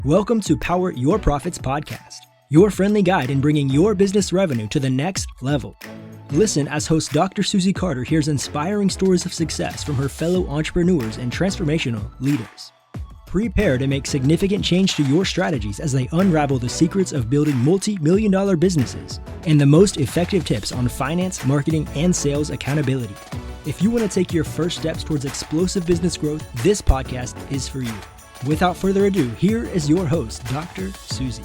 Welcome to Power Your Profits podcast, your friendly guide in bringing your business revenue to the next level. Listen as host Dr. Susie Carter hears inspiring stories of success from her fellow entrepreneurs and transformational leaders. Prepare to make significant change to your strategies as they unravel the secrets of building multi-million-dollar businesses and the most effective tips on finance, marketing, and sales accountability. If you want to take your first steps towards explosive business growth, this podcast is for you. Without further ado, here is your host, Dr. Susie.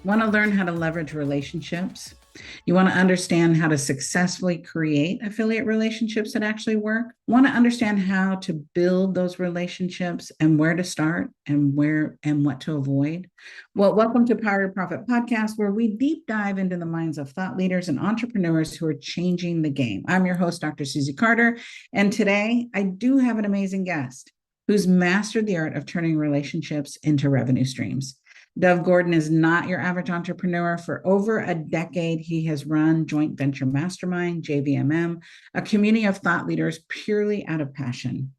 Want to learn how to leverage relationships? You want to understand how to successfully create affiliate relationships that actually work? Want to understand how to build those relationships and where to start and where and what to avoid? Well, welcome to Power Your Profit podcast, where we deep dive into the minds of thought leaders and entrepreneurs who are changing the game. I'm your host, Dr. Susie Carter, and today I do have an amazing guest who's mastered the art of turning relationships into revenue streams. Dov Gordon is not your average entrepreneur. For over a decade, he has run Joint Venture Mastermind, JVMM, a community of thought leaders purely out of passion.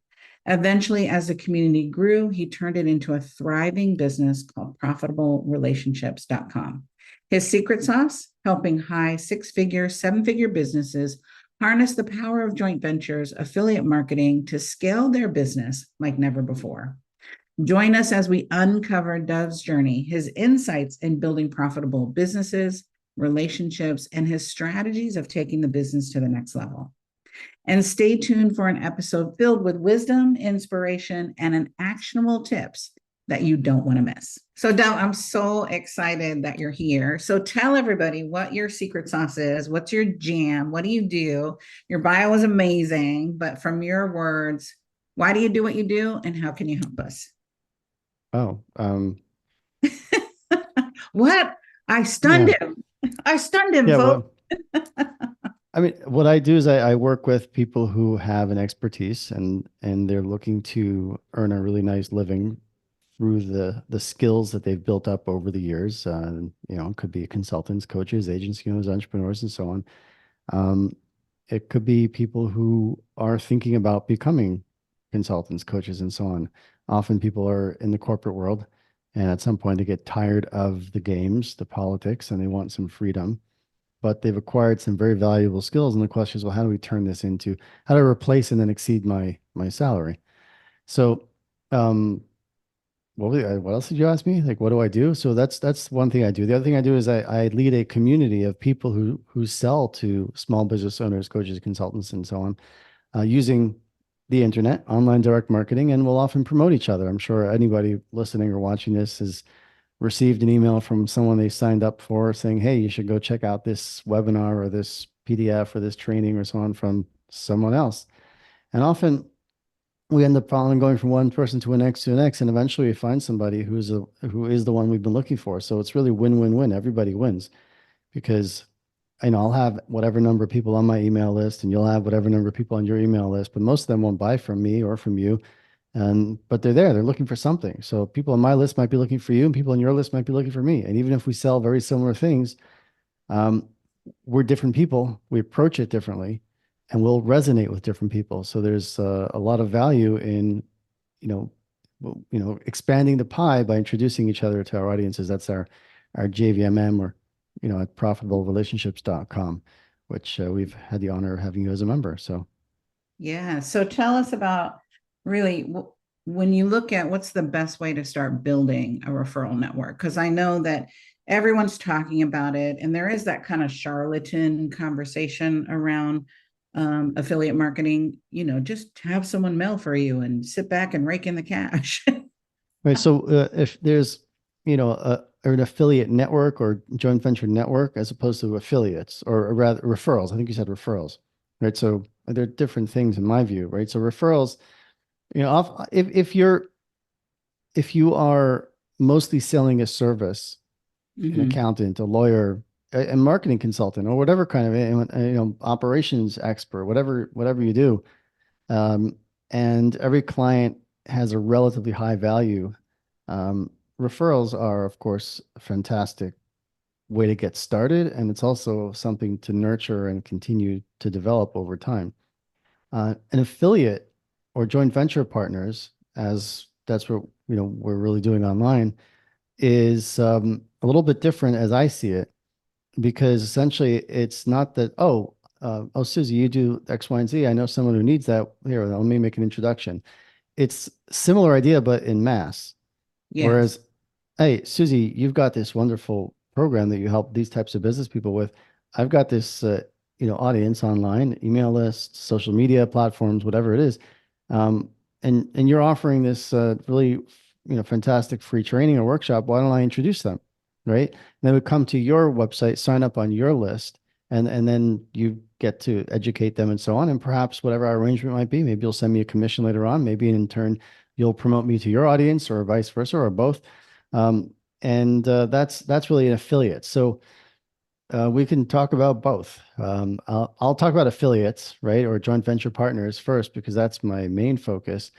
Eventually, as the community grew, he turned it into a thriving business called ProfitableRelationships.com. His secret sauce, helping high six-figure, seven-figure businesses harness the power of joint ventures, affiliate marketing to scale their business like never before. Join us as we uncover Dov's journey, his insights in building profitable businesses, relationships, and his strategies of taking the business to the next level. And stay tuned for an episode filled with wisdom, inspiration, and an actionable tips that you don't want to miss. So Dov, I'm so excited that you're here. So tell everybody what your secret sauce is. What's your jam? What do you do? Your bio is amazing, but from your words, why do you do what you do and how can you help us? Oh, What? I stunned him. I stunned him, folks. Well, I mean, what I do is I work with people who have an expertise and they're looking to earn a really nice living through the skills that they've built up over the years. It could be consultants, coaches, agents, entrepreneurs, and so on. It could be people who are thinking about becoming consultants, coaches, and so on. Often people are in the corporate world, and at some point they get tired of the games, the politics, and they want some freedom. But they've acquired some very valuable skills, and the question is, well, how do we turn this into how to replace and then exceed my salary? So, what else did you ask me? Like, what do I do? So that's one thing I do. The other thing I do is I lead a community of people who sell to small business owners, coaches, consultants, and so on, using the internet, online direct marketing, and we'll often promote each other. I'm sure anybody listening or watching this has received an email from someone they signed up for saying, hey, you should go check out this webinar or this PDF or this training or so on from someone else. And often we end up going from one person to the next, and eventually we find somebody who is the one we've been looking for. So it's really win-win-win. Everybody wins, because I'll have whatever number of people on my email list, and you'll have whatever number of people on your email list, but most of them won't buy from me or from you. But they're looking for something. So people on my list might be looking for you, and people on your list might be looking for me. And even if we sell very similar things, we're different people. We approach it differently, and we'll resonate with different people. So there's a lot of value in, expanding the pie by introducing each other to our audiences. That's our JVMM, or at ProfitableRelationships.com, which we've had the honor of having you as a member. So, yeah. So tell us about really when you look at what's the best way to start building a referral network, because I know that everyone's talking about it, and there is that kind of charlatan conversation around affiliate marketing. Just have someone mail for you and sit back and rake in the cash. Right. So if there's or an affiliate network or joint venture network, as opposed to affiliates, or rather referrals. I think you said referrals, right? So they're different things in my view, right? So referrals, if you are mostly selling a service, an accountant, a lawyer, a marketing consultant, or whatever kind of operations expert, whatever you do, and every client has a relatively high value. Referrals are, of course, a fantastic way to get started, and it's also something to nurture and continue to develop over time. An affiliate or joint venture partners, as that's what we're really doing online, is a little bit different as I see it, because essentially it's not that, oh, Susie, you do X, Y, and Z. I know someone who needs that. Here, let me make an introduction. It's similar idea, but in mass. Yes. Whereas, hey, Susie, you've got this wonderful program that you help these types of business people with. I've got this, audience online, email list, social media platforms, whatever it is, um, and you're offering this really, fantastic free training or workshop. Why don't I introduce them, right? And they would come to your website, sign up on your list, and then you get to educate them and so on. And perhaps whatever our arrangement might be, maybe you'll send me a commission later on. Maybe in turn you'll promote me to your audience, or vice versa, or both. And that's really an affiliate. So we can talk about both. I'll talk about affiliates, right, or joint venture partners first, because that's my main focus.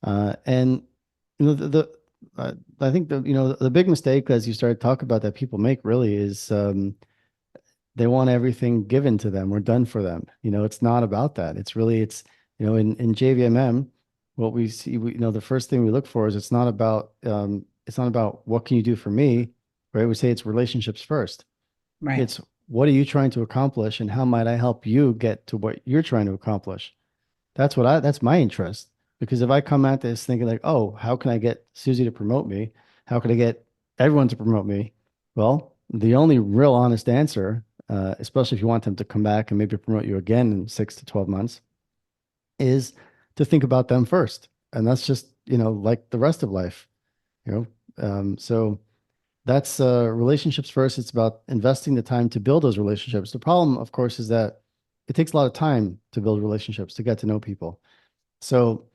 And I think the big mistake, as you started to talk about, that people make really is they want everything given to them or done for them. It's not about that. In JVMM, what we see, the first thing we look for is it's not about what can you do for me, right? We say it's relationships first. Right. It's what are you trying to accomplish, and how might I help you get to what you're trying to accomplish? That's my interest. Because if I come at this thinking like, oh, how can I get Susie to promote me? How can I get everyone to promote me? Well, the only real honest answer, especially if you want them to come back and maybe promote you again in 6 to 12 months, is to think about them first. And that's just, like the rest of life, you so that's relationships first. It's about investing the time to build those relationships. The problem, of course, is that it takes a lot of time to build relationships, to get to know people. So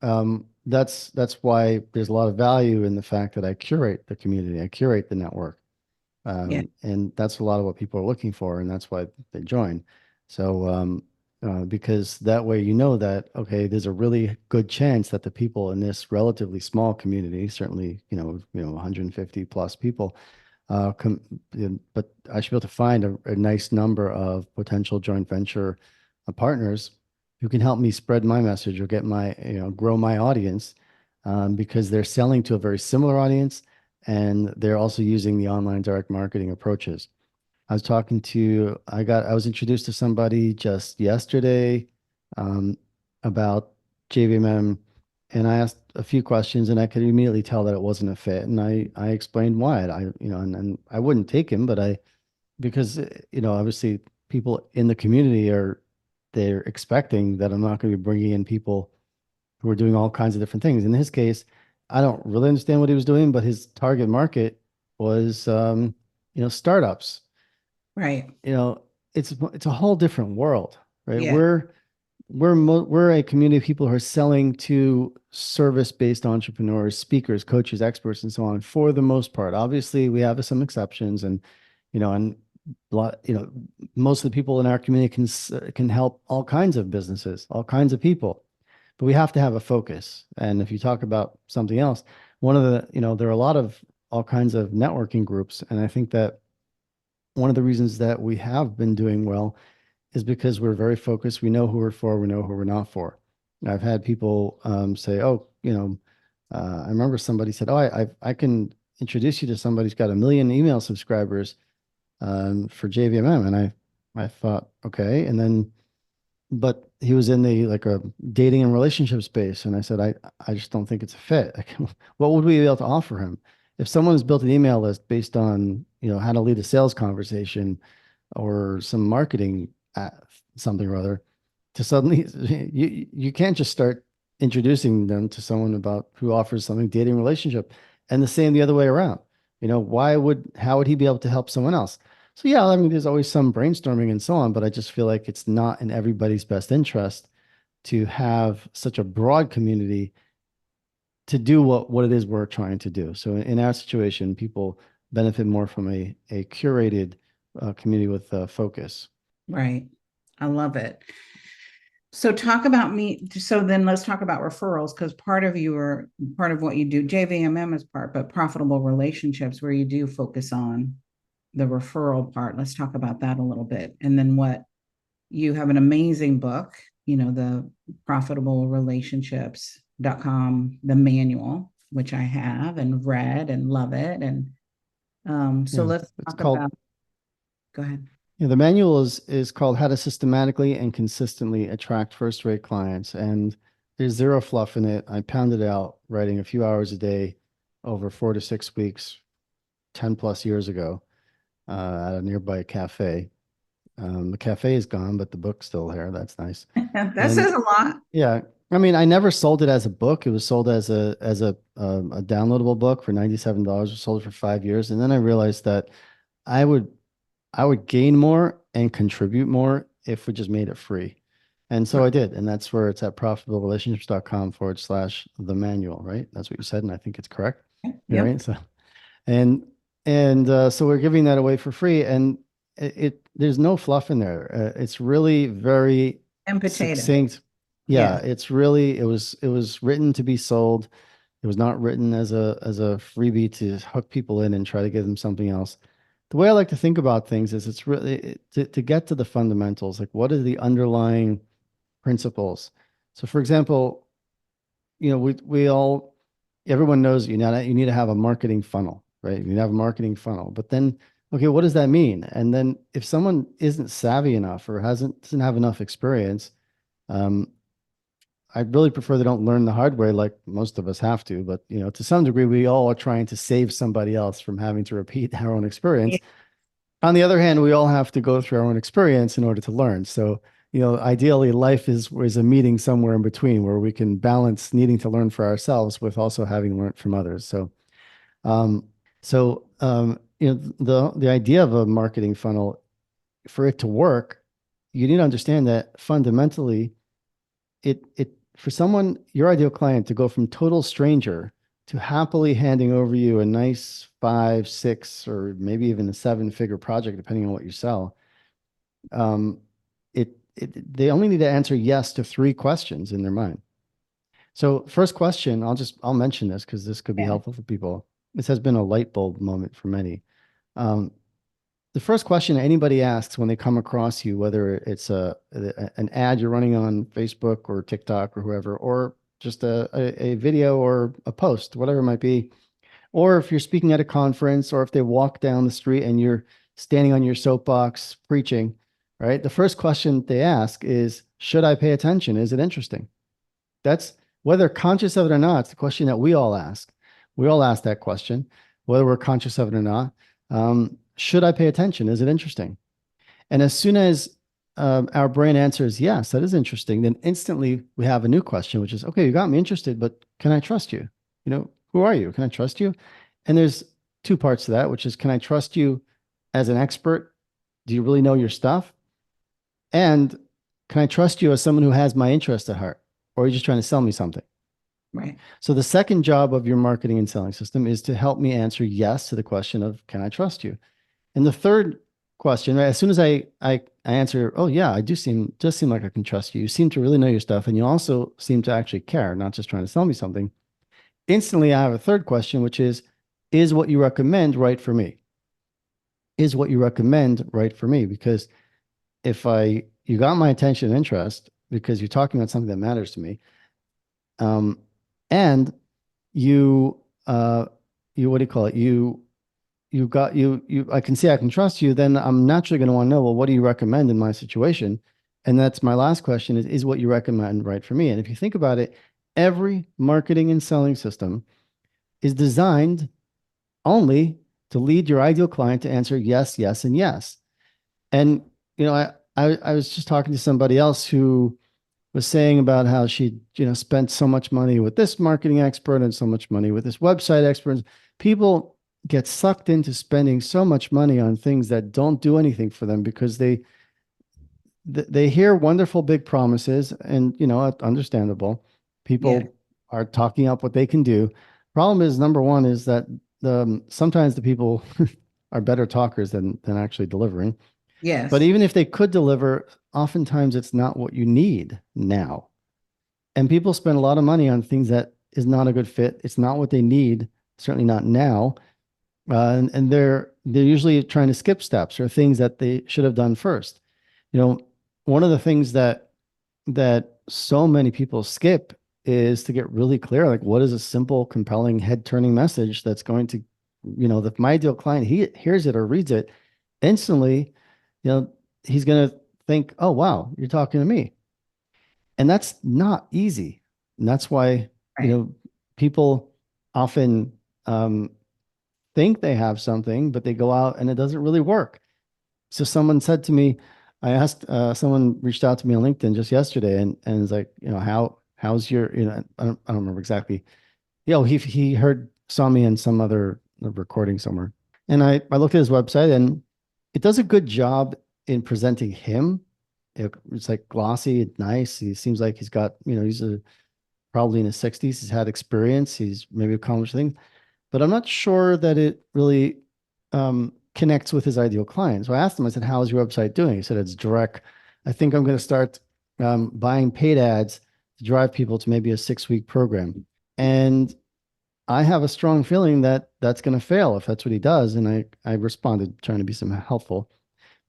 that's why there's a lot of value in the fact that I curate the community, I curate the network. Yeah. And that's a lot of what people are looking for, and that's why they join. So because that way that, okay, there's a really good chance that the people in this relatively small community, certainly 150 plus people, com but I should be able to find a nice number of potential joint venture partners who can help me spread my message or get grow my audience, because they're selling to a very similar audience, and they're also using the online direct marketing approaches. I was introduced to somebody just yesterday, um, about JVMM, and I asked a few questions, and I could immediately tell that it wasn't a fit. And I explained why. And I wouldn't take him, because, obviously people in the community they're expecting that I'm not going to be bringing in people who are doing all kinds of different things. In his case, I don't really understand what he was doing, but his target market was, startups. Right. you know, it's a whole different world, right? Yeah. We're a community of people who are selling to service-based entrepreneurs, speakers, coaches, experts, and so on, for the most part. Obviously, we have some exceptions, and and a lot, most of the people in our community can help all kinds of businesses, all kinds of people, but we have to have a focus. And if you talk about something else, one of the, there are a lot of all kinds of networking groups, and I think that one of the reasons that we have been doing well is because we're very focused. We know who we're for. We know who we're not for. I've had people say, "Oh, I remember somebody said, oh, I can introduce you to somebody who's got 1 million email subscribers for JVMM," and I thought, okay, and then, but he was in the like a dating and relationship space, and I said, I just don't think it's a fit. Like, what would we be able to offer him? If someone has built an email list based on how to lead a sales conversation or some marketing something or other, to suddenly you can't just start introducing them to someone about who offers something dating relationship, and the same the other way around. How would he be able to help someone else? So yeah, I mean, there's always some brainstorming and so on, but I just feel like it's not in everybody's best interest to have such a broad community to do what it is we're trying to do. So in our situation, people benefit more from a curated community with focus. Right. I love it. So talk about me. So then let's talk about referrals, because part of what you do, JVMM is part, but profitable relationships, where you do focus on the referral part. Let's talk about that a little bit. And then you have an amazing book, the profitablelelationships.com, the manual, which I have and read and love it. And so Yeah, let's it's talk called, about, go ahead. yeah, the manual is called How to Systematically and Consistently Attract First-Rate Clients. And there's zero fluff in it. I pounded out writing a few hours a day over 4 to 6 weeks, 10 plus years ago, at a nearby cafe. The cafe is gone, but the book's still here. That's nice. That And says a lot. yeah, I mean, I never sold it as a book. It was sold as a downloadable book for $97. It was sold for 5 years. And then I realized that I would I would gain more and contribute more if we just made it free. And so I did. And that's where it's at profitablelationships.com/the manual, right? That's what you said. And I think it's correct. Yep. Right. So, and, so we're giving that away for free. And there's no fluff in there. It's really very And potato. succinct. Yeah. Yeah. It was written to be sold. It was not written as a freebie to hook people in and try to give them something else. The way I like to think about things is it's really to get to the fundamentals, like what are the underlying principles? So for example, everyone knows you need to have a marketing funnel, right? You need to have a marketing funnel. But then, okay, what does that mean? And then if someone isn't savvy enough or doesn't have enough experience, um, I really prefer they don't learn the hard way like most of us have to. But to some degree, we all are trying to save somebody else from having to repeat our own experience. On the other hand, we all have to go through our own experience in order to learn. So, ideally, life is a meeting somewhere in between where we can balance needing to learn for ourselves with also having learned from others. So, um, the idea of a marketing funnel, for it to work, you need to understand that fundamentally, it for someone, your ideal client, to go from total stranger to happily handing over you a nice 5, 6, or maybe even a 7-figure project, depending on what you sell. They only need to answer yes to 3 questions in their mind. So first question, I'll mention this because this could be helpful for people. This has been a light bulb moment for many. The first question anybody asks when they come across you, whether it's an ad you're running on Facebook or TikTok or whoever, or just a video or a post, whatever it might be, or if you're speaking at a conference, or if they walk down the street and you're standing on your soapbox preaching, right? The first question they ask is, should I pay attention? Is it interesting? That's, whether conscious of it or not, it's the question that we all ask. We all ask that question, whether we're conscious of it or not. Should I pay attention? Is it interesting? And as soon as our brain answers, yes, that is interesting, then instantly we have a new question, which is, okay, you got me interested, but can I trust you? Who are you? Can I trust you? And there's 2 parts to that, which is, can I trust you as an expert? Do you really know your stuff? And can I trust you as someone who has my interest at heart? Or are you just trying to sell me something? Right. So the second job of your marketing and selling system is to help me answer yes to the question of, can I trust you? And the third question, right, as soon as I answer, oh yeah, does seem like I can trust you. You seem to really know your stuff, and you also seem to actually care, not just trying to sell me something. Instantly, I have a third question, which is what you recommend right for me? Is what you recommend right for me? Because if you got my attention and interest because you're talking about something that matters to me, and what do you call it? I can see I can trust you, then I'm naturally going to want to know, well, what do you recommend in my situation? And that's my last question is what you recommend right for me? And if you think about it, every marketing and selling system is designed only to lead your ideal client to answer yes, yes, and yes. And, I was just talking to somebody else who was saying about how she, spent so much money with this marketing expert and so much money with this website expert. People get sucked into spending so much money on things that don't do anything for them because they hear wonderful big promises and, understandable. People are talking up what they can do. Problem is, number one is that sometimes the people are better talkers than actually delivering. Yes. But even if they could deliver, oftentimes it's not what you need now. And people spend a lot of money on things that is not a good fit. It's not what they need, certainly not now. And they're usually trying to skip steps or things that they should have done first. One of the things that that so many people skip is to get really clear, like what is a simple, compelling, head-turning message that's going to, if my ideal client he hears it or reads it instantly, he's going to think, oh, wow, you're talking to me. And that's not easy. And that's why, Right. people often think they have something, but they go out and it doesn't really work. So someone said to me, I asked, someone reached out to me on LinkedIn just yesterday and was like, how's your, I don't remember exactly. He saw me in some other recording somewhere. And I looked at his website and it does a good job in presenting him. It's like glossy, nice. He seems like he's got, he's probably in his 60s. He's had experience. He's maybe accomplished things, but I'm not sure that it really connects with his ideal client. So I asked him, I said, how's your website doing? He said, it's direct. I think I'm going to start buying paid ads to drive people to maybe a 6-week program. And I have a strong feeling that that's going to fail if that's what he does. And I responded trying to be some helpful.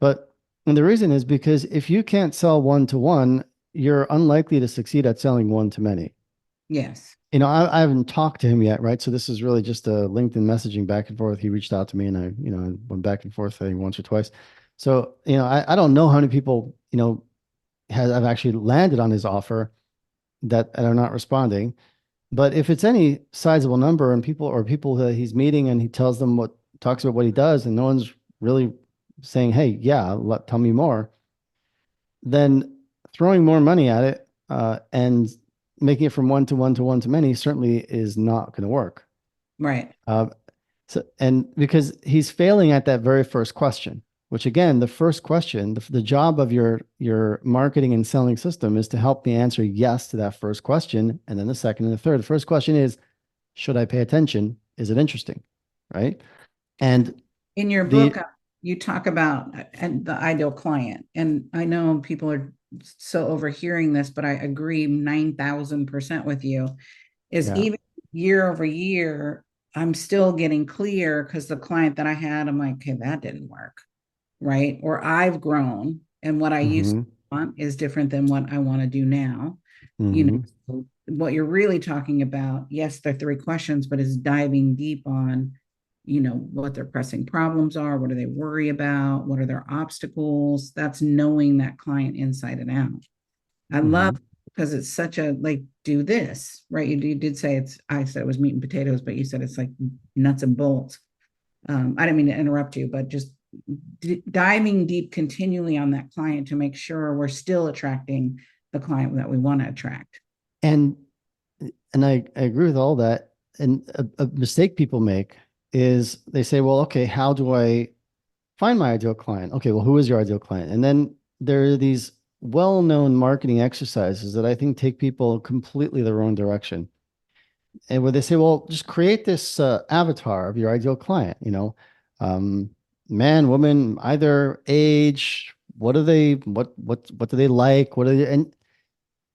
But and the reason is because if you can't sell one to one, you're unlikely to succeed at selling one to many. Yes. I haven't talked to him yet, right? So this is really just a LinkedIn messaging back and forth. He reached out to me and I went back and forth, I think once or twice. So, I don't know how many people, have actually landed on his offer that are not responding. But if it's any sizable number and people that he's meeting and he tells them talks about what he does and no one's really saying, hey, yeah, tell me more, then throwing more money at it and making it from one to one to one to many certainly is not going to work. Right. And because he's failing at that very first question, which again, the first question, the job of your marketing and selling system is to help me answer yes to that first question, and then the second and the third. The first question is, should I pay attention? Is it interesting? Right? And In your book, the you talk about and the ideal client. And I know people are so overhearing this, but I agree 9,000% with you. Is yeah. even year over year, I'm still getting clear because the client that I had, I'm like, okay, that didn't work. Right. Or I've grown and what I used Mm-hmm. to want is different than what I want to do now. You know, Mm-hmm. so what you're really talking about, yes, they're 3 questions, but is diving deep on, what their pressing problems are, what do they worry about, what are their obstacles. That's knowing that client inside and out. I love Mm-hmm. because it's such a like do this, right? You did say I said it was meat and potatoes, but you said it's like nuts and bolts. I didn't mean to interrupt you, but just diving deep continually on that client to make sure we're still attracting the client that we want to attract. And I agree with all that. And a mistake people make is they say, well, okay, how do I find my ideal client? Okay, well, who is your ideal client? And then there are these well-known marketing exercises that I think take people completely the wrong direction. And where they say, well, just create this avatar of your ideal client, um, man, woman, either age, what do they like? What are they, and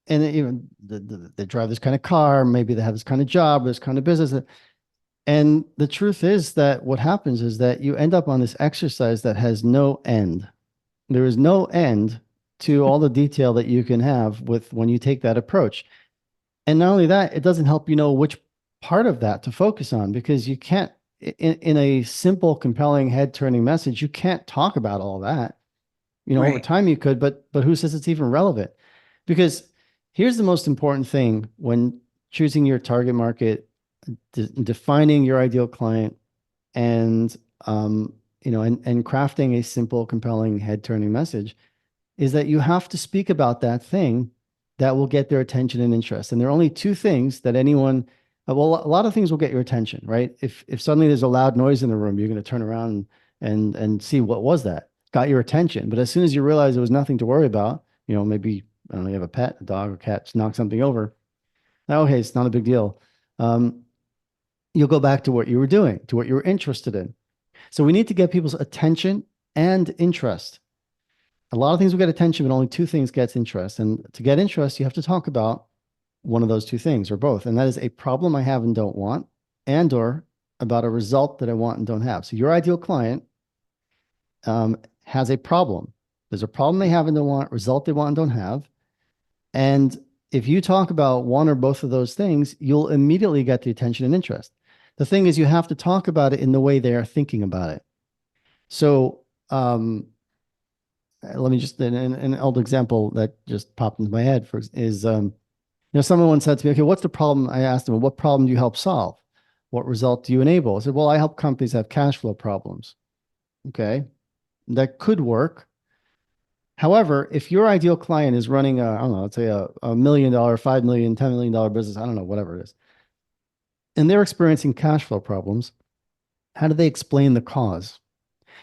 even they drive this kind of car, maybe they have this kind of job, this kind of business. And the truth is that what happens is that you end up on this exercise that has no end. There is no end to all the detail that you can have with when you take that approach. And not only that, it doesn't help you know which part of that to focus on because you can't, in a simple, compelling, head turning message, you can't talk about all that. Over Right. time you could, but who says it's even relevant? Because here's the most important thing when choosing your target market, defining your ideal client, and and crafting a simple, compelling, head-turning message is that you have to speak about that thing that will get their attention and interest. And there are only two things that anyone, well, a lot of things will get your attention, right? If suddenly there's a loud noise in the room, you're going to turn around and see what was that got your attention. But as soon as you realize there was nothing to worry about, maybe I don't know, you have a pet, a dog or cat, just knock something over. Okay, it's not a big deal. Um, you'll go back to what you were doing, to what you were interested in. So we need to get people's attention and interest. A lot of things will get attention, but only two things gets interest. And to get interest, you have to talk about one of those two things or both. And that is a problem I have and don't want, and or about a result that I want and don't have. So your ideal client has a problem. There's a problem they have and don't want, result they want and don't have. And if you talk about one or both of those things, you'll immediately get the attention and interest. The thing is, you have to talk about it in the way they are thinking about it. So, let me just, an old example that just popped into my head is, someone once said to me, okay, what's the problem? I asked them, what problem do you help solve? What result do you enable? I said, well, I help companies have cash flow problems. Okay, that could work. However, if your ideal client is running I don't know, let's say a $1 million, $5 million, $10 million business, I don't know, whatever it is, and they're experiencing cash flow problems, how do they explain the cause?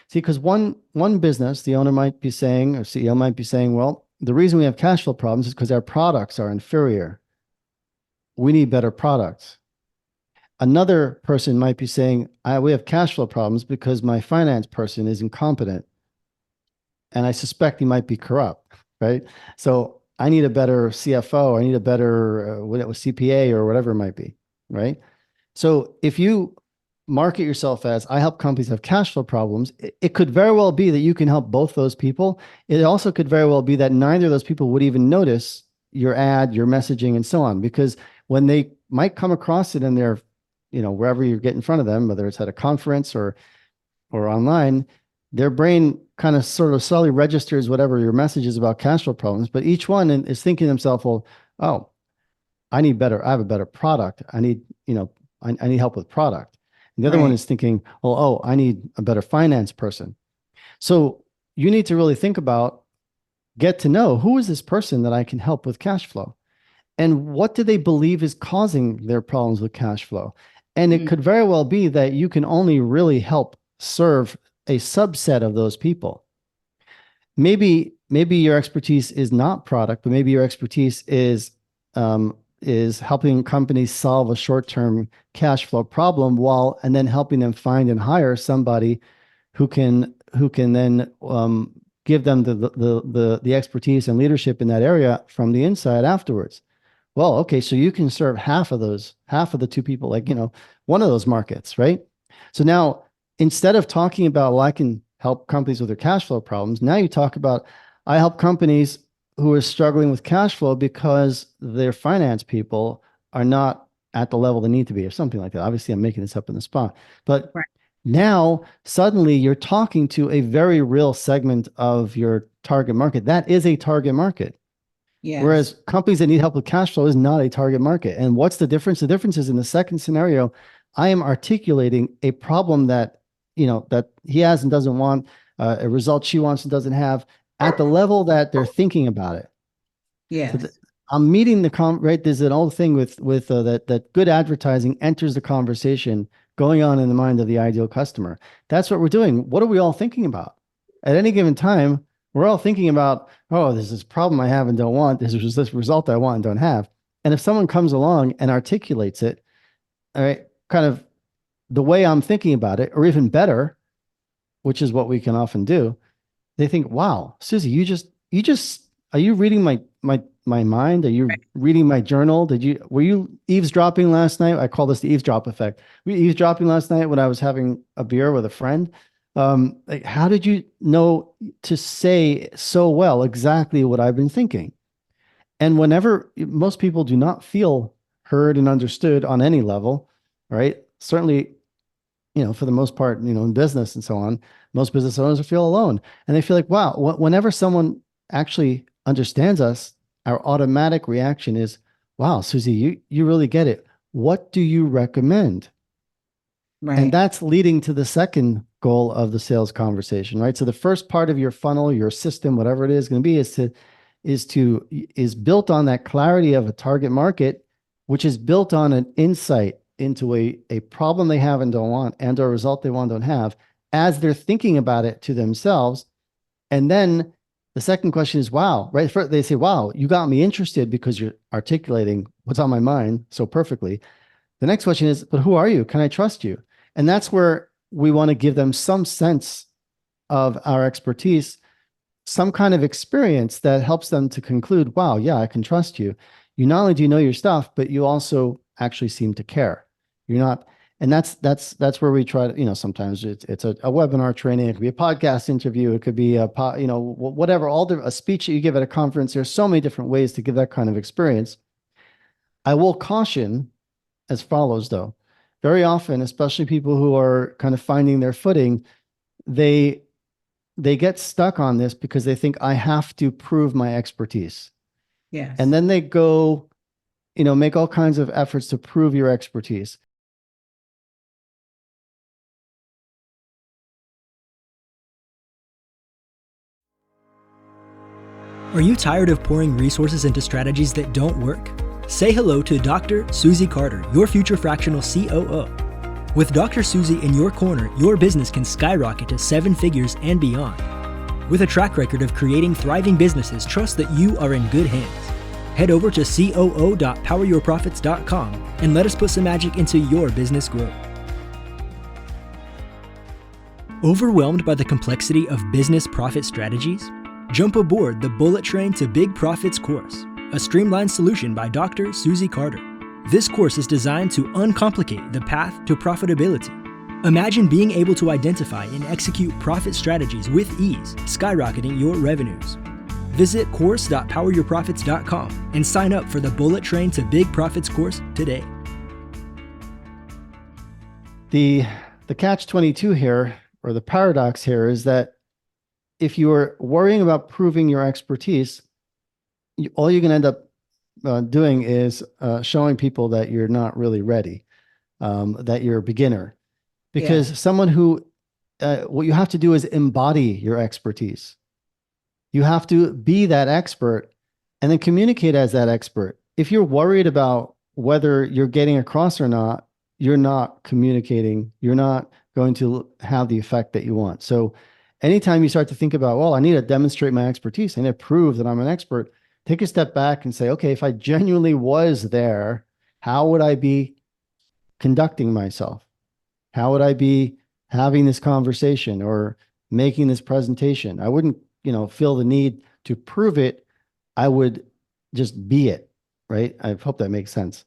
See, because one business, the owner might be saying, or CEO might be saying, well, the reason we have cash flow problems is because our products are inferior. We need better products. Another person might be saying, we have cash flow problems because my finance person is incompetent. And I suspect he might be corrupt, right? So I need a better CFO. I need a better CPA or whatever it might be, right? So if you market yourself as, I help companies have cash flow problems, it could very well be that you can help both those people. It also could very well be that neither of those people would even notice your ad, your messaging, and so on, because when they might come across it in their, wherever you get in front of them, whether it's at a conference or online, their brain kind of sort of slowly registers whatever your message is about cash flow problems, but each one is thinking to themselves, well, oh, I have a better product. I need help with product. And the other one is thinking, well, oh, I need a better finance person. So you need to really think about, get to know, who is this person that I can help with cash flow? And what do they believe is causing their problems with cash flow? And it could very well be that you can only really help serve a subset of those people. Maybe your expertise is not product, but maybe your expertise is helping companies solve a short-term cash flow problem, and then helping them find and hire somebody who can then give them the expertise and leadership in that area from the inside afterwards. Well, okay, so you can serve half of the two people, one of those markets, right? So now, instead of talking about, well, I can help companies with their cash flow problems, now you talk about, I help companies who are struggling with cash flow because their finance people are not at the level they need to be, or something like that. Obviously, I'm making this up in the spot, but now suddenly you're talking to a very real segment of your target market. That is a target market. Yes. Whereas companies that need help with cash flow is not a target market. And what's the difference? The difference is, in the second scenario, I am articulating a problem that he has and doesn't want, a result she wants and doesn't have, at the level that they're thinking about it. Yeah. So I'm meeting right. There's an old thing with that good advertising enters the conversation going on in the mind of the ideal customer. That's what we're doing. What are we all thinking about? At any given time, we're all thinking about, oh, there's this problem I have and don't want. This is this result I want and don't have. And if someone comes along and articulates it, all right, kind of the way I'm thinking about it, or even better, which is what we can often do, they think, wow, Susie, are you reading my mind? Are you reading my journal? Were you eavesdropping last night? I call this the eavesdrop effect. Were you eavesdropping last night when I was having a beer with a friend? How did you know to say so well exactly what I've been thinking? And whenever most people do not feel heard and understood on any level, right? Certainly, for the most part, in business and so on, most business owners feel alone, and they feel like, wow, whenever someone actually understands us, our automatic reaction is, wow, Susie, you really get it. What do you recommend? Right. And that's leading to the second goal of the sales conversation, right? So the first part of your funnel, your system, whatever it is going to be, is built on that clarity of a target market, which is built on an insight into a problem they have and don't want, and or a result they want and don't have, as they're thinking about it to themselves. And then the second question is, wow, right? First, they say, wow, you got me interested because you're articulating what's on my mind so perfectly. The next question is, but who are you? Can I trust you? And that's where we want to give them some sense of our expertise, some kind of experience that helps them to conclude, wow, yeah, I can trust you. You not only do you know your stuff, but you also actually seem to care. You're not, And that's where we try to, sometimes it's a webinar training, it could be a podcast interview, it could be whatever, a speech that you give at a conference. There's so many different ways to give that kind of experience. I will caution as follows, though. Very often, especially people who are kind of finding their footing, they get stuck on this because they think I have to prove my expertise. Yes. And then they go, make all kinds of efforts to prove your expertise. Are you tired of pouring resources into strategies that don't work? Say hello to Dr. Susie Carter, your future fractional COO. With Dr. Susie in your corner, your business can skyrocket to 7 figures and beyond. With a track record of creating thriving businesses, trust that you are in good hands. Head over to coo.poweryourprofits.com and let us put some magic into your business growth. Overwhelmed by the complexity of business profit strategies? Jump aboard the Bullet Train to Big Profits course, a streamlined solution by Dr. Susie Carter. This course is designed to uncomplicate the path to profitability. Imagine being able to identify and execute profit strategies with ease, skyrocketing your revenues. Visit course.poweryourprofits.com and sign up for the Bullet Train to Big Profits course today. The catch-22 here, or the paradox here, is that if you are worrying about proving your expertise, all you're going to end up doing is showing people that you're not really ready, that you're a beginner. Because someone who, what you have to do is embody your expertise. You have to be that expert and then communicate as that expert. If you're worried about whether you're getting across or not, you're not communicating. You're not going to have the effect that you want. So anytime you start to think about, well, I need to demonstrate my expertise, I need to prove that I'm an expert, take a step back and say, okay, if I genuinely was there, how would I be conducting myself? How would I be having this conversation or making this presentation? I wouldn't, feel the need to prove it. I would just be it, right? I hope that makes sense.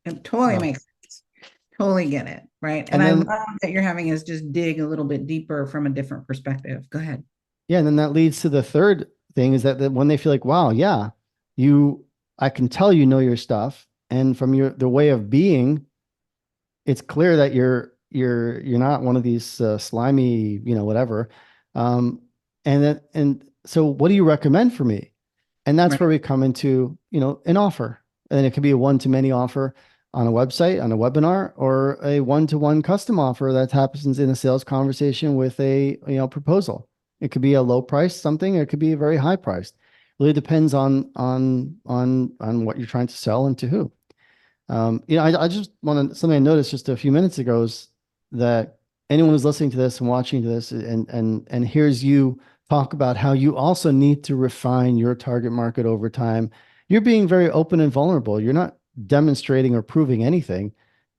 It totally makes sense. Totally get it, right? And I love that you're having us just dig a little bit deeper from a different perspective. Go ahead. Yeah, and then that leads to the third thing is that when they feel like, wow, yeah, I can tell you know your stuff, and from the way of being, it's clear that you're not one of these slimy, whatever. And so what do you recommend for me? And that's where we come into, an offer. And it could be a one-to-many offer on a website, on a webinar, or a one-to-one custom offer that happens in a sales conversation with a, proposal. It could be a low price something, or it could be a very high priced. Really depends on what you're trying to sell and to who. I just something I noticed just a few minutes ago is that anyone who's listening to this and watching this and hears you talk about how you also need to refine your target market over time, you're being very open and vulnerable. You're not demonstrating or proving anything.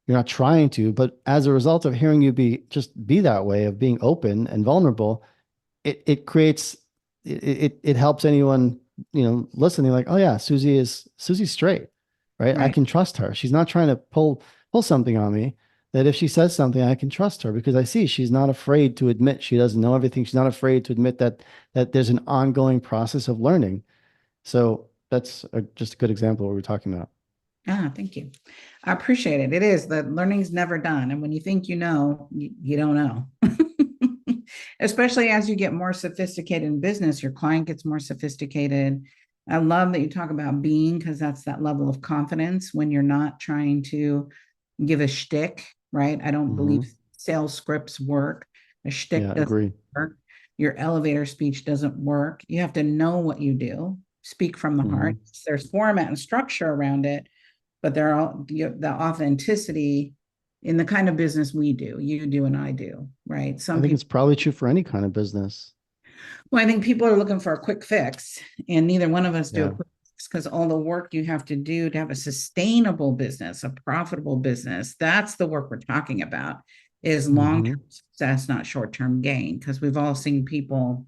You're not trying to, but as a result of hearing you be that way, of being open and vulnerable, it helps anyone, listening, like, oh yeah, Susie's straight, right? I can trust her. She's not trying to pull something on me. That if she says something, I can trust her because I see she's not afraid to admit she doesn't know everything. She's not afraid to admit that there's an ongoing process of learning. So that's just a good example of what we're talking about. Thank you. I appreciate it. It is, the learning's never done. And when you think you know, you don't know. Especially as you get more sophisticated in business, your client gets more sophisticated. I love that you talk about being, because that's that level of confidence when you're not trying to give a shtick, right? I don't believe sales scripts work. A shtick doesn't work. Your elevator speech doesn't work. You have to know what you do, speak from the heart. There's format and structure around it, but there are the authenticity in the kind of business we do, you do, and I do, right? I think it's probably true for any kind of business. Well, I think people are looking for a quick fix, and neither one of us do a quick fix, because all the work you have to do to have a sustainable business, a profitable business, that's the work we're talking about, is long-term success, not short-term gain. Because we've all seen people,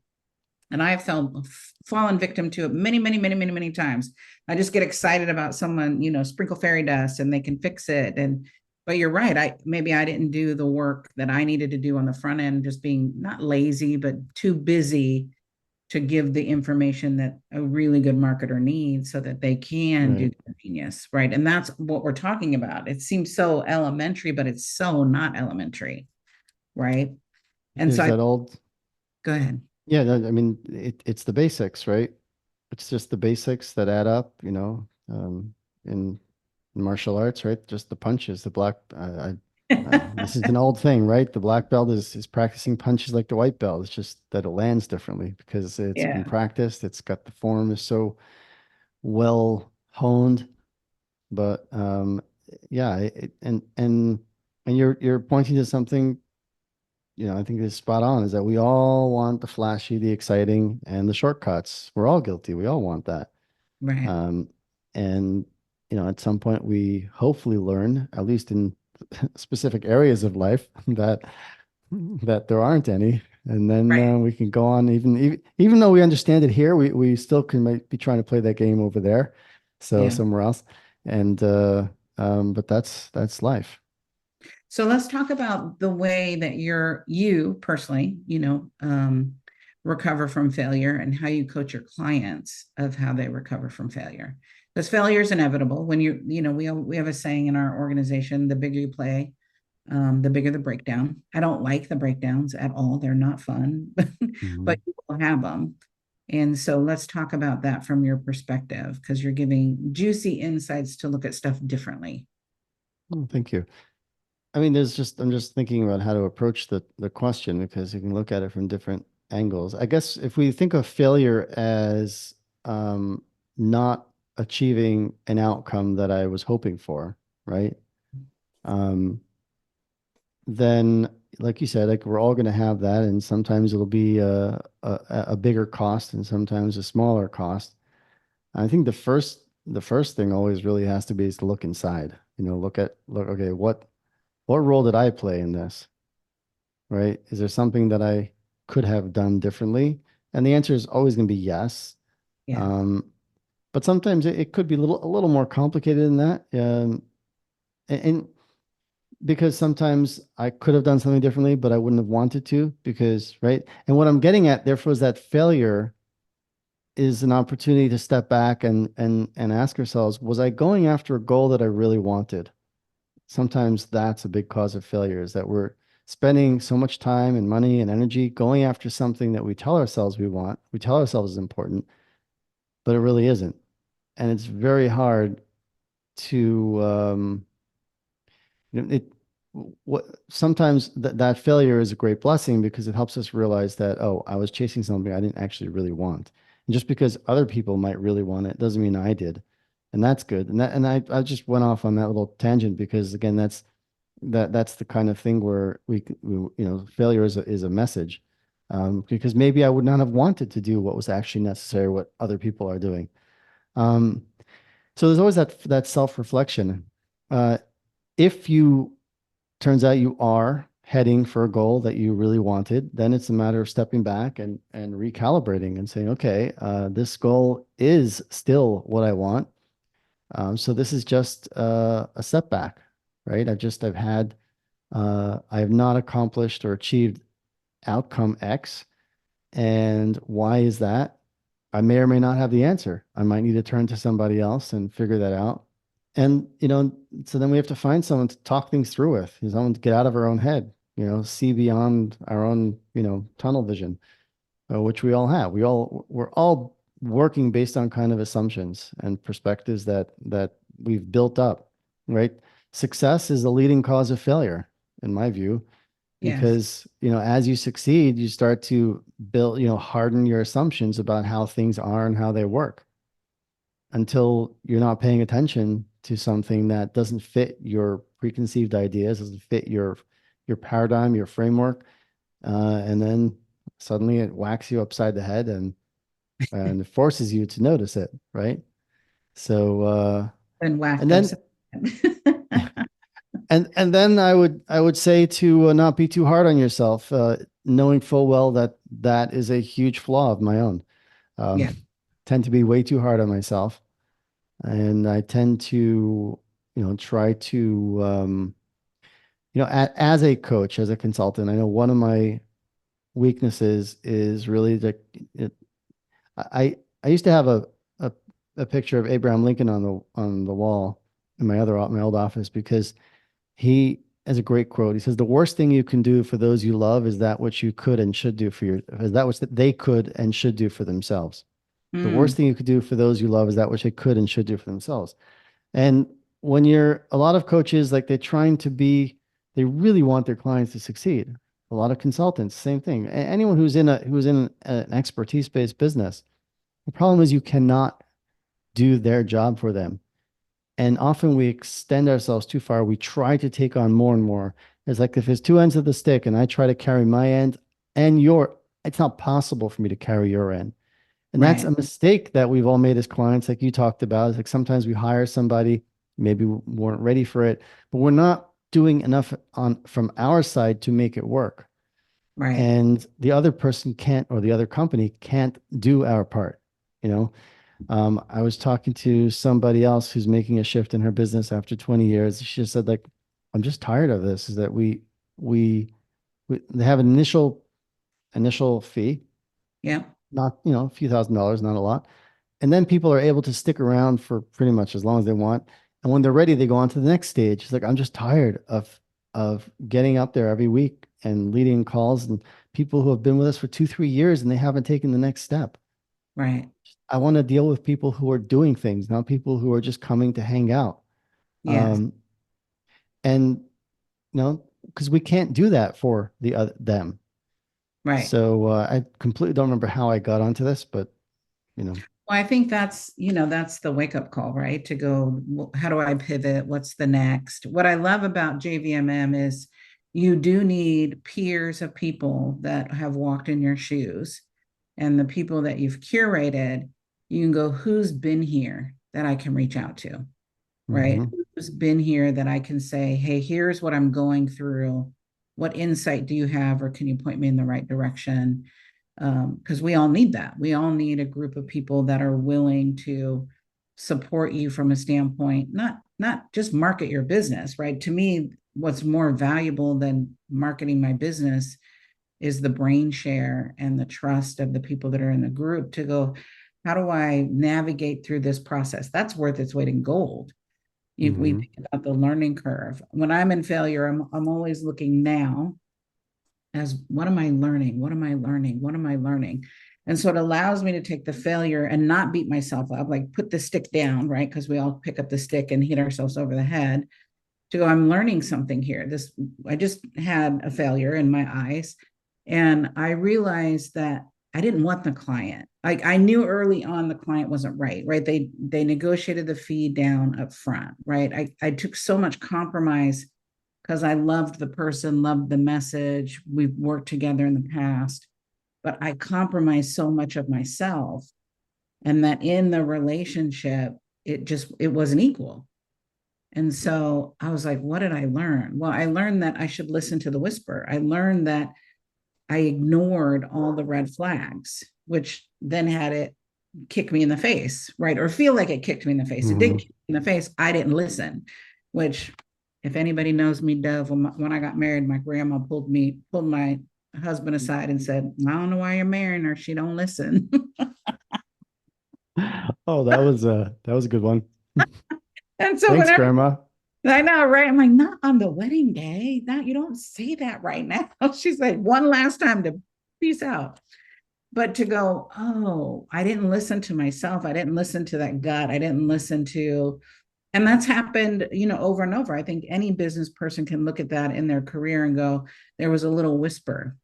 and I've fallen victim to it many times. I just get excited about someone, sprinkle fairy dust and they can fix it. And But you're right. Maybe I didn't do the work that I needed to do on the front end, just being not lazy, but too busy to give the information that a really good marketer needs so that they can do Right. their genius, right? And that's what we're talking about. It seems so elementary, but it's so not elementary, right? And so There's I that old, go ahead. yeah, no, I mean, it's the basics, right? It's just the basics that add up, in martial arts, right? Just the punches, the black, this is an old thing, right? The black belt is practicing punches like the white belt. It's just that it lands differently because it's been Yeah, practiced. It's got the form is so well honed. But yeah, and you're pointing to something, I think is spot on, is that we all want the flashy, the exciting, and the shortcuts. We're all guilty. We all want that. right, Um, and at some point we hopefully learn, at least in specific areas of life, that there aren't any. And then right. we can go on, even though we understand it here, we still might be trying to play that game over there, so Yeah. somewhere else. And but that's life. So let's talk about the way that you personally, recover from failure and how you coach your clients of how they recover from failure. Because failure is inevitable. When we have a saying in our organization: the bigger you play, the bigger the breakdown. I don't like the breakdowns at all; they're not fun, Mhm. but you will have them. And so let's talk about that from your perspective, because you're giving juicy insights to look at stuff differently. Oh, thank you. I mean, I'm just thinking about how to approach the question because you can look at it from different angles. I guess if we think of failure as um, not achieving an outcome that I was hoping for, right? Um, then, like you said, like we're all going to have that, and sometimes it'll be a bigger cost, and sometimes a smaller cost. I think the first thing always really has to be is to look inside. Look. Okay, what role did I play in this? Right? Is there something that I could have done differently? And the answer is always going to be yes. Yeah, Um, but sometimes it could be a little more complicated than that. And because sometimes I could have done something differently, but I wouldn't have wanted to because, right? And what I'm getting at, therefore, is that failure is an opportunity to step back and ask ourselves, was I going after a goal that I really wanted? Sometimes that's a big cause of failure is that we're spending so much time and money and energy going after something that we tell ourselves we want, we tell ourselves is important, but it really isn't. And it's very hard to, it, what sometimes that failure is a great blessing because it helps us realize that, oh, I was chasing something I didn't actually really want. And just because other people might really want it doesn't mean I did. And that's good. And I just went off on that little tangent because again, that's the kind of thing where failure is a message, because maybe I would not have wanted to do what was actually necessary, what other people are doing. Um, so there's always that self-reflection. Uh, if you turns out you are heading for a goal that you really wanted, then it's a matter of stepping back and recalibrating and saying, okay, this goal is still what I want. So this is just a setback, right? I have not accomplished or achieved outcome X. And why is that? I may or may not have the answer. I might need to turn to somebody else and figure that out. And, so then we have to find someone to talk things through with, someone to get out of our own head, see beyond our own, tunnel vision, which we all have. We're all working based on kind of assumptions and perspectives that we've built up, right? Success is the leading cause of failure, in my view, yes, because as you succeed, you start to build, harden your assumptions about how things are and how they work until you're not paying attention to something that doesn't fit your preconceived ideas, doesn't fit your paradigm, your framework, and then suddenly it whacks you upside the head and it forces you to notice it, right? So been and whacked then upside. and then I would say to not be too hard on yourself, knowing full well that that is a huge flaw of my own. Um, Yeah, tend to be way too hard on myself, and I tend to try to as a coach, as a consultant, I know one of my weaknesses is really I used to have a a picture of Abraham Lincoln on the wall in my old office because he has a great quote. He says, "The worst thing you can do for those you love is that which you could and should do for is that which they could and should do for themselves. The worst Mm, thing you could do for those you love is that which they could and should do for themselves." And when you're a lot of coaches, like they really want their clients to succeed. A lot of consultants, same thing. Anyone who's in an expertise based business, the problem is you cannot do their job for them. And often we extend ourselves too far. We try to take on more and more. It's like if there's two ends of the stick and I try to carry my end and it's not possible for me to carry your end. And that's right, a mistake that we've all made as clients, like you talked about. It's like sometimes we hire somebody, maybe we weren't ready for it, but we're not doing enough on from our side to make it work. right. And the other person can't, or the other company can't do our part. You know, I was talking to somebody else who's making a shift in her business after 20 years. She just said, like, I'm just tired of this. Is that we, they have an initial fee, Yep, not, a few $1,000s, not a lot. And then people are able to stick around for pretty much as long as they want. And when they're ready, they go on to the next stage. It's like, I'm just tired of getting up there every week and leading calls and people who have been with us for 2, 3 years and they haven't taken the next step. right. I want to deal with people who are doing things, not people who are just coming to hang out. Yes, Um, and because we can't do that for them. right. So I completely don't remember how I got onto this, but you know. Well, I think that's the wake up call, right? To go, well, how do I pivot? What's the next? What I love about JVMM is you do need peers of people that have walked in your shoes, and the people that you've curated, you can go, who's been here that I can reach out to, right? Mhm, Who's been here that I can say, hey, here's what I'm going through. What insight do you have, or can you point me in the right direction? Because we all need that. We all need a group of people that are willing to support you from a standpoint, not just market your business, right? To me, what's more valuable than marketing my business is the brain share and the trust of the people that are in the group to go, how do I navigate through this process? That's worth its weight in gold. If we mhm, think about the learning curve, when I'm in failure, I'm always looking now as what am I learning? What am I learning? What am I learning? And so it allows me to take the failure and not beat myself up, like put the stick down, right? Because we all pick up the stick and hit ourselves over the head to go, I'm learning something here. I just had a failure in my eyes. And I realized that I didn't want the client. I knew early on the client wasn't right, right? They negotiated the fee down up front, right? I took so much compromise because I loved the person, loved the message. We've worked together in the past, but I compromised so much of myself. And that in the relationship, it wasn't equal. And so I was like, what did I learn? Well, I learned that I should listen to the whisper. I learned that I ignored all the red flags, which then had it kick me in the face, right? Or feel like it kicked me in the face. It did mhm. kick me in the face. I didn't listen, which if anybody knows me, Dove, when I got married, my grandma pulled my husband aside and said, I don't know why you're marrying her. She don't listen. Oh, that was a good one. And so Thanks, whenever Grandma. I know, right? I'm like, not on the wedding day. Not, you don't say that right now. She's like, one last time to peace out. But to go, oh, I didn't listen to myself. I didn't listen to that gut. I didn't listen to, and that's happened, over and over. I think any business person can look at that in their career and go, there was a little whisper.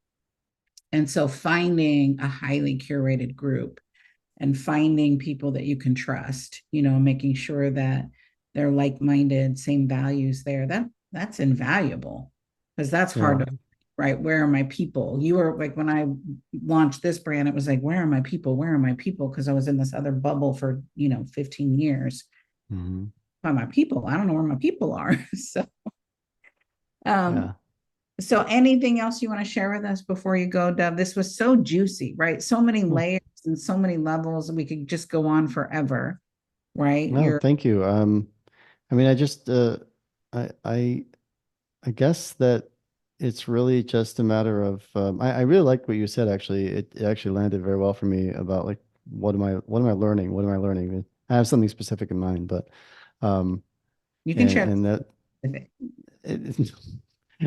And so finding a highly curated group and finding people that you can trust, making sure that they're like-minded, same values there, that's invaluable because that's hard Yeah. to, right? Where are my people? You were like, when I launched this brand, it was like, where are my people? Where are my people? Because I was in this other bubble for, 15 years. Mhm. By my people, I don't know where my people are. So, um, Yeah. so anything else you want to share with us before you go, Dove? This was so juicy, right? So many Well, layers and so many levels, and we could just go on forever, right? no, You're thank you. I mean, I just I I guess that it's really just a matter of I really like what you said actually. It actually landed very well for me about like what am I learning? What am I learning? I have something specific in mind, but um You can share. and that Specific. it's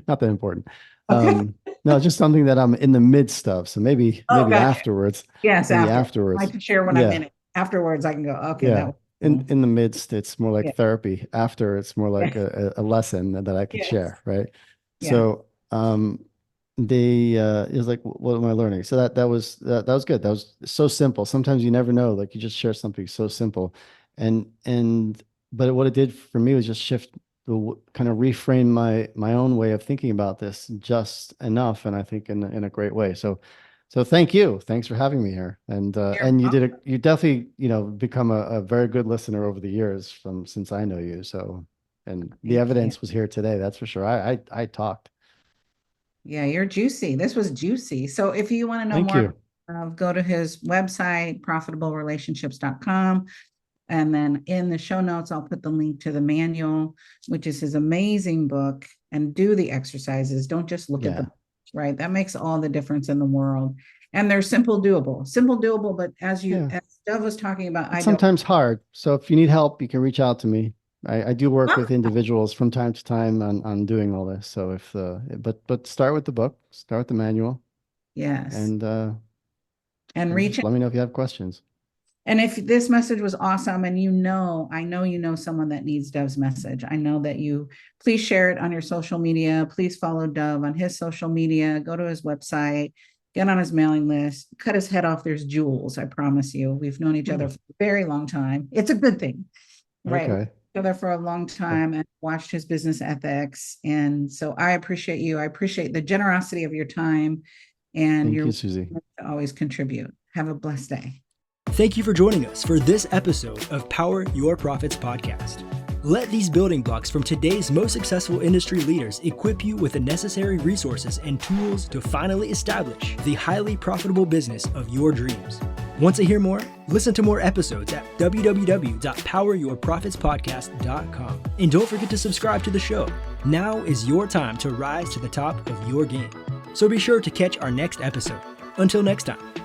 not that important. Okay. No, just something that I'm in the midst of. So Oh, maybe gotcha. afterwards, Yes, maybe after. I afterwards. can share when I'm Yeah. in it. Afterwards, I can go, okay, that Yeah. was cool. In the midst, it's more Yeah. like therapy. After, it's more like Yeah. a lesson that I could Yes. share, right? Yeah. So they it was like, what am I learning? So that was good. That was so simple. Sometimes you never know, like you just share something so simple. And but what it did for me was just shift kind of reframe my own way of thinking about this just enough, and I think in a great way. So thank you. Thanks for having me here. You're And welcome. you definitely, become a very good listener over the years since I know you. So, and the Thank you. evidence was here today. That's for sure. I talked. Yeah, you're juicy. This was juicy. So if you want to know Thank more, you. go to his website, profitablерelationships.com. And then in the show notes, I'll put the link to the manual, which is his amazing book, and do the exercises. Don't just look at the Yeah. book, right? That makes all the difference in the world. And they're simple doable. But Yeah. as Dov was talking about, I It's don't. sometimes hard. So if you need help, you can reach out to me. I do work with Ah, individuals from time to time on doing all this. So but start with the book, start with the manual, yes. and And and reach. just let me know if you have questions. And if this message was awesome and I know you know someone that needs Dov's message, I know that please share it on your social media. Please follow Dov on his social media, go to his website, get on his mailing list, cut his head off. There's jewels, I promise you. We've known each other Oh, for a very long time. It's a good thing, right? We've known okay. each other for a long time and watched his business ethics. And so I appreciate you. I appreciate the generosity of your time and Thank you, your Susie. to always contribute. Have a blessed day. Thank you for joining us for this episode of Power Your Profits podcast. Let these building blocks from today's most successful industry leaders equip you with the necessary resources and tools to finally establish the highly profitable business of your dreams. Want to hear more? Listen to more episodes at www.poweryourprofitspodcast.com. And don't forget to subscribe to the show. Now is your time to rise to the top of your game. So be sure to catch our next episode. Until next time.